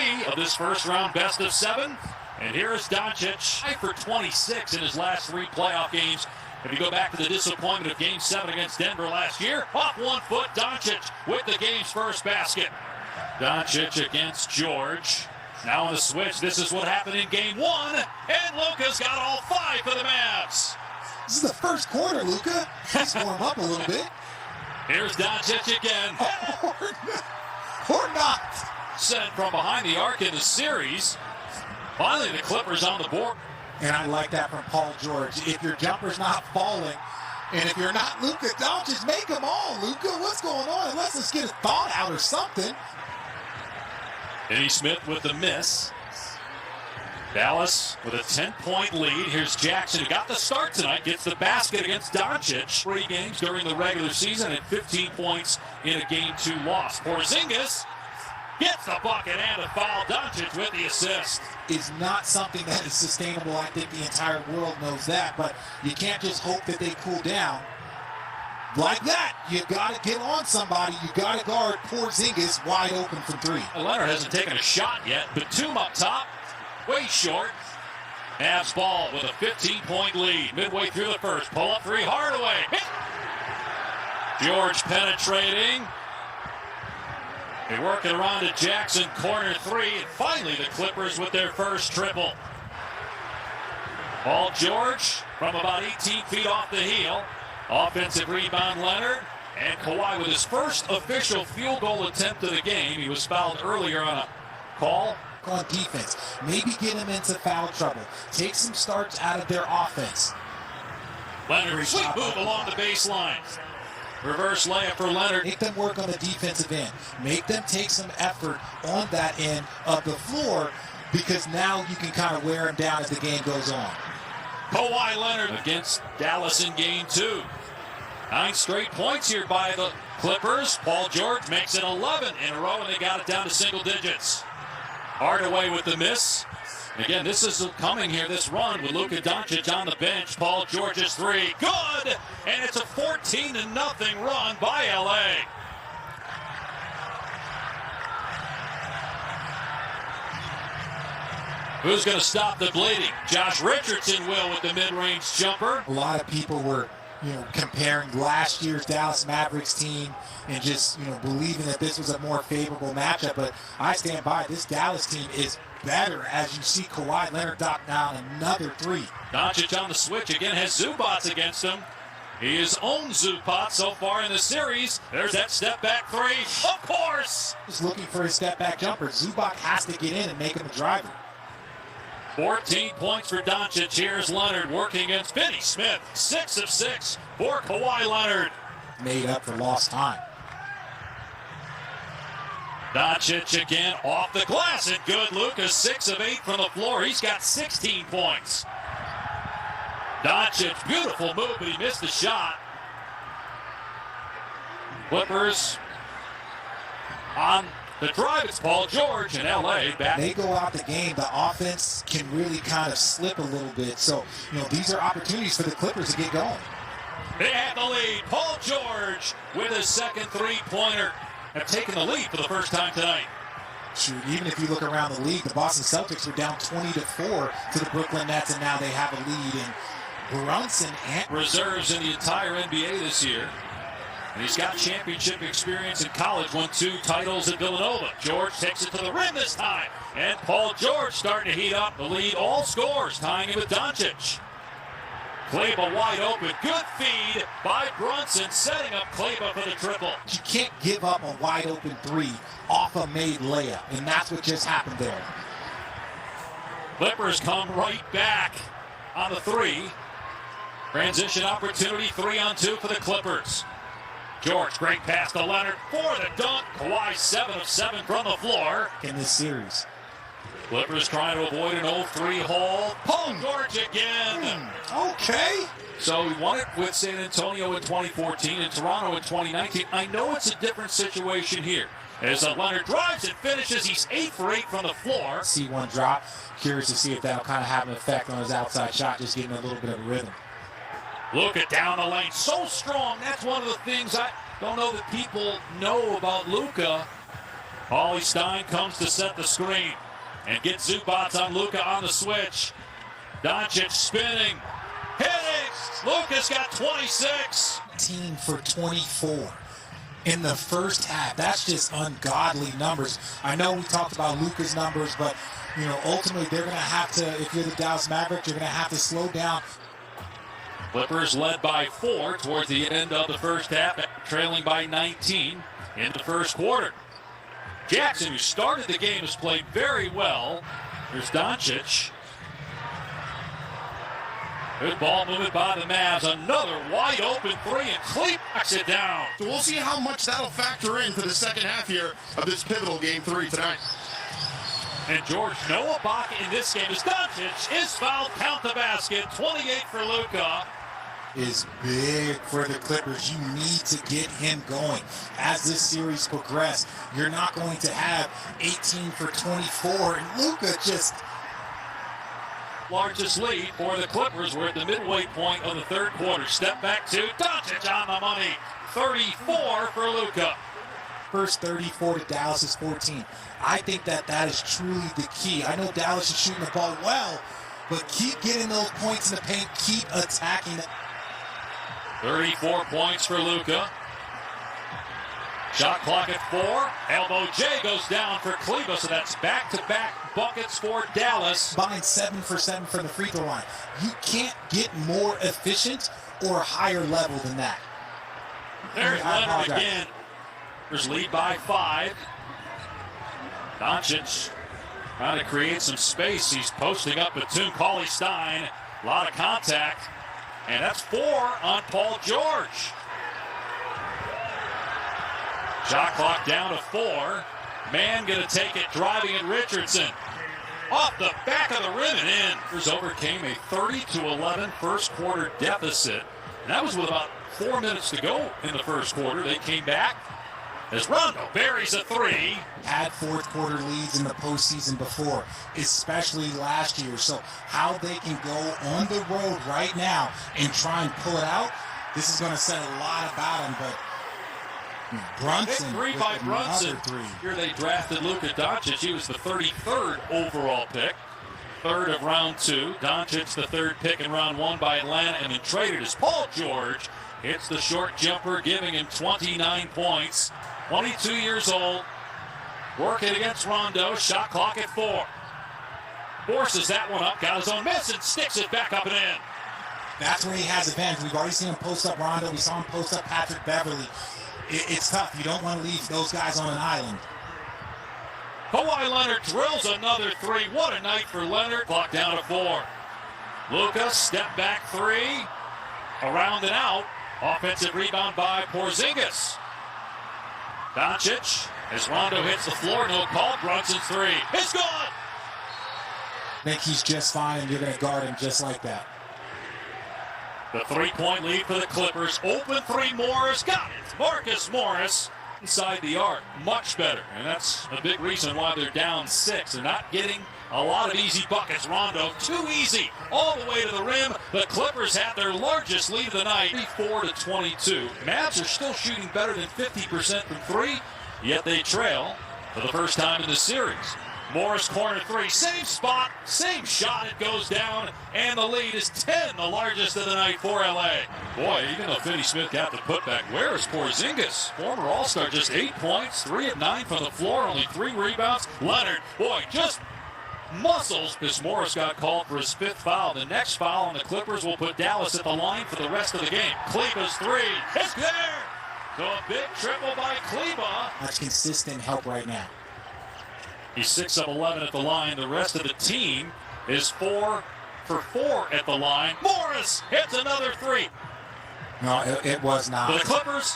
3 of this first round best of 7. And here's Doncic, tied for 26 in his last 3 playoff games. If you go back to the disappointment of Game 7 against Denver last year, off 1 foot, Doncic with the game's first basket. Doncic against George. Now on the switch, this is what happened in Game 1, and Luka's got all 5 for the Mavs. This is the first quarter, Luka. Let's warm up a little bit. Here's Doncic again. Or not. Sent from behind the arc in the series. Finally, the Clippers on the board. And I like that from Paul George. If your jumper's not falling, and if you're not Luka Doncic, make them all. Luka, what's going on? Let's get a thought out or something. Denny Smith with the miss. Dallas with a 10-point lead. Here's Jackson, who got the start tonight, gets the basket against Doncic. 3 games during the regular season and 15 points in a Game 2 loss. Porzingis gets the bucket and a foul. Doncic with the assist. Is not something that is sustainable. I think the entire world knows that, but you can't just hope that they cool down. Like that, you got to get on somebody. You got to guard Porzingis wide open from 3. Leonard hasn't taken a shot yet. Batum up top, way short. Mavs ball with a 15-point lead. Midway through the first, pull up 3, Hardaway. George penetrating. They work it around to Jackson, corner 3, and finally the Clippers with their first triple. Paul George from about 18 feet off the heel. Offensive rebound, Leonard. And Kawhi with his first official field goal attempt of the game. He was fouled earlier on a call. On defense, maybe get them into foul trouble. Take some starts out of their offense. Leonard, sweet move along the baseline. Reverse layup for Leonard. Make them work on the defensive end. Make them take some effort on that end of the floor, because now you can kind of wear them down as the game goes on. Kawhi Leonard against Dallas in Game 2. 9 straight points here by the Clippers. Paul George makes it 11 in a row, and they got it down to single digits. Hardaway with the miss. Again, this is coming here, this run with Luka Doncic on the bench. Paul George's 3, good! And it's a 14-0 run by LA. Who's going to stop the bleeding? Josh Richardson will with the mid-range jumper. A lot of people were, comparing last year's Dallas Mavericks team and just, believing that this was a more favorable matchup. But I stand by, this Dallas team is better as you see Kawhi Leonard knock down another 3. Doncic on the switch again, has Zubac against him. He has owned Zubac so far in the series. There's that step back 3, of course. Just looking for his step back jumper. Zubac has to get in and make him a driver. 14 points for Doncic. Here's Leonard working against Finney Smith. 6 of 6 for Kawhi Leonard. Made up for lost time. Doncic again off the glass, and good. Luka 6 of 8 from the floor. He's got 16 points. Doncic, beautiful move, but he missed the shot. Clippers on the drive. It's Paul George and LA back. They go out the game, the offense can really kind of slip a little bit. So, these are opportunities for the Clippers to get going. They have the lead. Paul George with his second 3-pointer. Have taken the lead for the first time tonight. Shoot, even if you look around the league, the Boston Celtics were down 20-4 to the Brooklyn Nets, and now they have a lead. And Brunson and reserves in the entire NBA this year. And he's got championship experience in college, won 2 titles at Villanova. George takes it to the rim this time. And Paul George starting to heat up the lead. All scores, tying him with Doncic. Kleba wide open. Good feed by Brunson, setting up Kleba for the triple. You can't give up a wide open 3 off a made layup, and that's what just happened there. Clippers come right back on the 3. Transition opportunity, 3-on-2 for the Clippers. George, great pass to Leonard for the dunk. Kawhi 7 of 7 from the floor in this series. Clippers trying to avoid an 0-3 hole. Paul George again. Okay. So he won it with San Antonio in 2014 and Toronto in 2019. I know it's a different situation here. As Leonard drives and finishes, he's 8 for 8 from the floor. See one drop. Curious to see if that'll kind of have an effect on his outside shot, just getting a little bit of a rhythm. Luka down the lane, so strong. That's one of the things I don't know that people know about Luka. Paulie Stein comes to set the screen and get Zubats on Luka on the switch. Doncic spinning, hitting. Luka's got 26. Team for 24 in the first half. That's just ungodly numbers. I know we talked about Luka's numbers, but you know, ultimately they're going to have to, if you're the Dallas Mavericks, you're going to have to slow down. Clippers led by 4 towards the end of the first half, trailing by 19 in the first quarter. Jackson, who started the game, has played very well. Here's Doncic. Good ball movement by the Mavs. Another wide open three, and Cleat knocks it down. So we'll see how much that'll factor in for the second half here of this pivotal Game 3 tonight. And George, no Ibaka in this game as Doncic is fouled. Count the basket. 28 for Luka. Is big for the Clippers. You need to get him going. As this series progresses, you're not going to have 18 for 24, and Luka just... Largest lead for the Clippers. We're at the midway point of the third quarter. Step back to Doncic on the money. 34 for Luka. First 34 to Dallas's 14. I think that is truly the key. I know Dallas is shooting the ball well, but keep getting those points in the paint. Keep attacking it. 34 points for Luka. Shot clock at 4. Elbow J goes down for Cleveland, so that's back-to-back buckets for Dallas. Combined 7 for 7 from the free throw line. You can't get more efficient or higher level than that. There's Leonard again. There's lead by 5. Doncic trying to create some space. He's posting up Batum. Paulie Stein. A lot of contact. And that's 4 on Paul George. Shot clock down to 4. Man gonna take it, driving at Richardson. Off the back of the rim and in. Clippers overcame a 30-11 first quarter deficit. And that was with about 4 minutes to go in the first quarter. They came back as Rondo buries a 3. Had fourth quarter leads in the postseason before, especially last year. So how they can go on the road right now and try and pull it out, this is going to say a lot about them. But Brunson, big 3 by Brunson. Here they drafted Luka Doncic. He was the 33rd overall pick. Third of round 2. Doncic, the 3rd pick in round 1 by Atlanta, and then traded as Paul George hits the short jumper, giving him 29 points. 22 years old. Working against Rondo. Shot clock at 4. Forces that one up. Got his own miss and sticks it back up and in. That's where he has advantage. We've already seen him post up Rondo. We saw him post up Patrick Beverly. It's tough. You don't want to leave those guys on an island. Kawhi Leonard drills another 3. What a night for Leonard. Clock down to 4. Luka, step back 3. Around and out. Offensive rebound by Porzingis. Doncic, as Rondo hits the floor, no call. Brunson's 3. It's gone! I think he's just fine, and you're going to guard him just like that. The 3-point lead for the Clippers. Open 3, Morris got it. Marcus Morris inside the arc. Much better. And that's a big reason why they're down 6. They're not getting a lot of easy buckets. Rondo, too easy. All the way to the rim. The Clippers have their largest lead of the night, 34-22. Mavs are still shooting better than 50% from 3, yet they trail for the first time in the series. Morris corner 3, same spot, same shot, it goes down, and the lead is 10, the largest of the night for LA. Boy, even though Finney-Smith got the putback, where is Porzingis? Former All-Star, just 8 points, 3 of 9 from the floor, only 3 rebounds. Leonard, boy, just muscles, because Morris got called for his 5th foul. The next foul on the Clippers will put Dallas at the line for the rest of the game. Kleba's 3, it's there! So a big triple by Kleba. That's consistent help right now. He's 6 of 11 at the line. The rest of the team is 4 for 4 at the line. Morris hits another 3. No, it was not. The Clippers